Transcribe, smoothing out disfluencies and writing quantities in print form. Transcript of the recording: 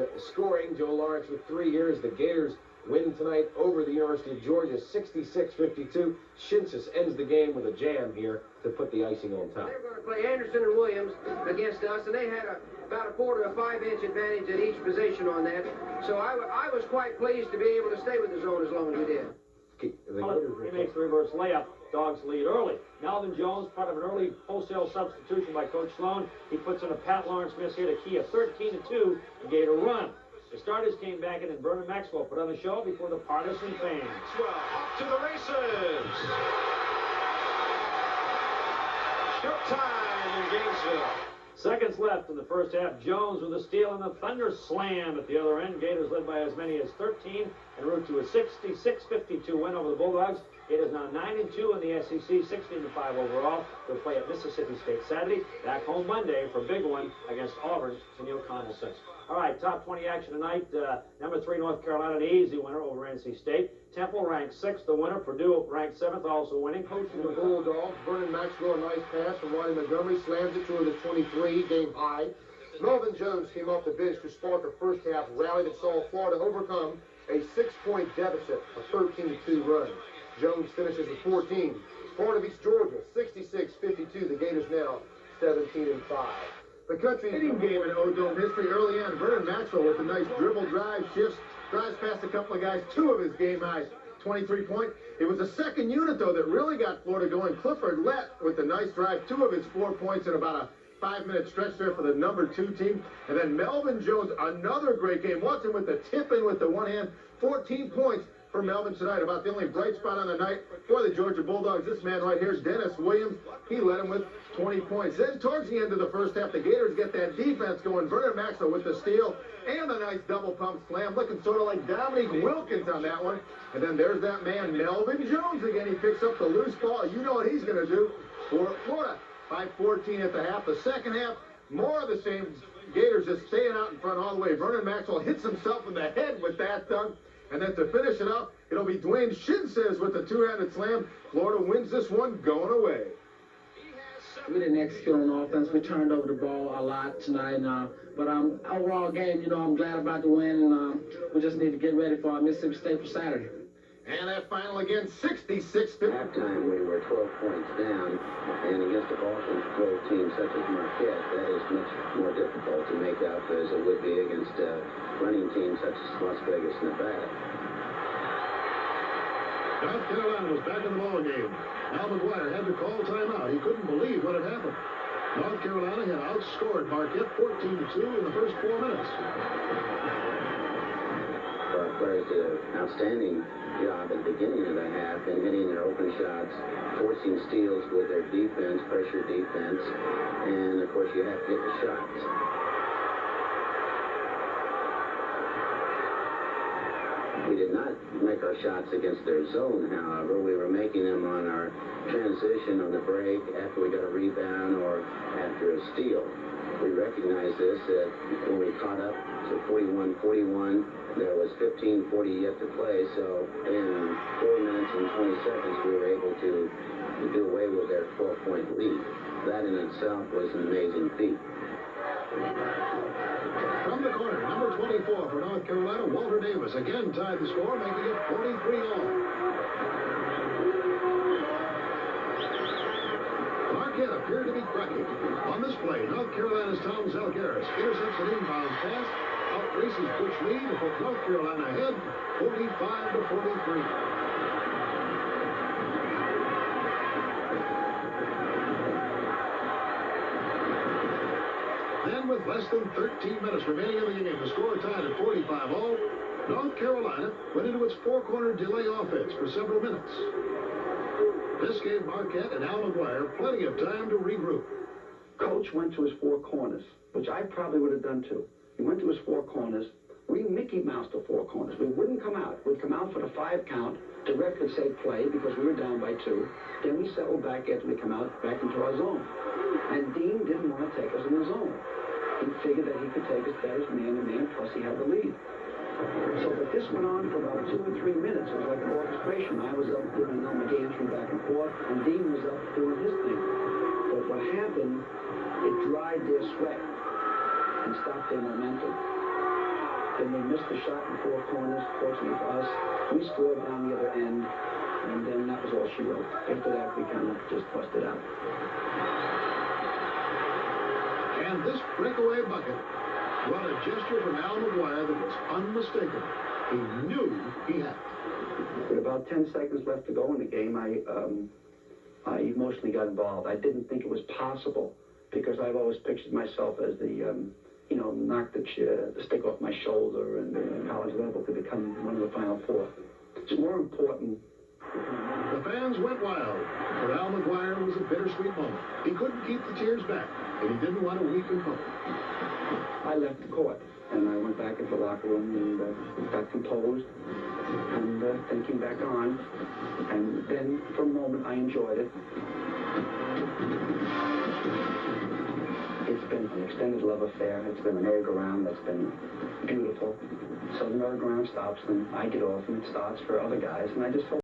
in scoring. Joe Lawrence with 3 years. The Gators win tonight over the University of Georgia, 66-52. Shinsis ends the game with a jam here to put the icing on top. They're going to play Anderson and Williams against us, and they had about a 4 to 5 inch advantage at each position on that. So I was quite pleased to be able to stay with the zone as long as we did. He makes the reverse layup. Dogs lead early. Melvin Jones, part of an early wholesale substitution by Coach Sloan. He puts in a Pat Lawrence miss here to key a 13-2 Gator run. The starters came back in, and Vernon Maxwell put on the show before the partisan fans. Maxwell off to the races. Showtime in Gainesville. Seconds left in the first half. Jones with a steal and a thunder slam at the other end. Gators led by as many as 13 en route to a 66-52 win over the Bulldogs. It is now 9-2 in the SEC, 16-5 overall. They'll play at Mississippi State Saturday. Back home Monday for a big one against Auburn in the O'Connell Center. All right, top 20 action tonight. Number 3, North Carolina, an easy winner over NC State. Temple ranked 6th, the winner. Purdue ranked 7th, also winning. Coaching the Bulldogs, Vernon Maxwell, a nice pass from Ronnie Montgomery, slams it to the 23, game high. Melvin Jones came off the bench to spark a first half rally that saw Florida overcome a 6-point deficit, a 13-2 run. Jones finishes with 14. Florida beats Georgia, 66-52. The Gators now 17-5. The country hitting game in O-Dome history early on. Vernon Maxwell with a nice dribble drive, shifts, drives past a couple of guys, 2 of his game highs, 23-point. It was the second unit, though, that really got Florida going. Clifford Lett with a nice drive, 2 of his 4 points in about a 5-minute stretch there for the number 2 team. And then Melvin Jones, another great game. Watson with the tip-in with the one hand, 14 points for Melvin tonight. About the only bright spot on the night for the Georgia Bulldogs. This man right here, Dennis Williams, he led him with 20 points. Then towards the end of the first half, the Gators get that defense going. Vernon Maxwell with the steal and a nice double pump slam, looking sort of like Dominique Wilkins on that one. And then there's that man, Melvin Jones again. He picks up the loose ball. You know what he's going to do for Florida. 5-14 at the half. The second half, more of the same. Gators just staying out in front all the way. Vernon Maxwell hits himself in the head with that dunk. And then to finish it up, it'll be Dwayne Shinsis with the 2-handed slam. Florida wins this one going away. We didn't execute on offense. We turned over the ball a lot tonight. But overall game, I'm glad about the win. And we just need to get ready for our Mississippi State for Saturday. And that final again, 66-50. Halftime, we were 12 points down, and against a Boston controlled team such as Marquette, that is much more difficult to make up as it would be against a running team such as Las Vegas, Nevada. South Carolina was back in the ball game. Al McGuire had to call timeout. He couldn't believe what had happened. North Carolina had outscored Marquette 14-2 in the first 4 minutes. Our players did an outstanding job at the beginning of the half in hitting their open shots, forcing steals with their defense, pressure defense, and of course you have to get the shots. We did not make our shots against their zone, however. We were making them on our transition on the break after we got a rebound or after a steal. We recognized this that when we caught up to 41-41, there was 15:40 yet to play, so in 4 minutes and 20 seconds we were able to do away with their 12-point lead. That in itself was an amazing feat. From the corner, number 24 for North Carolina, Walter Davis again tied the score, making it 43-all. Marquette appeared to be cracking. On this play, North Carolina's Tom Zalgiris intercepts an inbound pass, outraces Butch Lee to put North Carolina ahead, 45-43. Then with less than 13 minutes remaining in the game, the score tied at 45-all. North Carolina went into its 4-corner delay offense for several minutes. This gave Marquette and Al McGuire plenty of time to regroup. Coach went to his 4 corners, which I probably would have done too. He went to his 4 corners. We Mickey Moused the 4 corners. We wouldn't come out. We'd come out for the 5 count. The ref would say play because we were down by 2. Then we settled back after we come out back into our zone. And Dean didn't want to take us in the zone. He figured that he could take us better as man-to-man, plus he had the lead. So, but this went on for about 2 or 3 minutes. It was like an orchestration. I was up doing my dancing back and forth, and Dean was up doing his thing. But what happened, it dried their sweat and stopped their momentum. Then they missed the shot in four corners. Fortunately for us, we scored down the other end, and then that was all she wrote. After that, we kind of just busted out. And this breakaway bucket brought a gesture from Al McGuire that was unmistakable. He knew he had it. With about 10 seconds left to go in the game, I emotionally got involved. I didn't think it was possible because I've always pictured myself as the, knock the stick off my shoulder and college level to become one of the Final Four. It's more important. The fans went wild. For Al McGuire, it was a bittersweet moment. He couldn't keep the tears back, and he didn't want to weep in public. I left the court, and I went back into the locker room and got composed, and then came back on, and then for a moment I enjoyed it. It's been an extended love affair. It's been a merry-go-round that's been beautiful. So the merry-go-round stops, and I get off, and it starts for other guys, and I just felt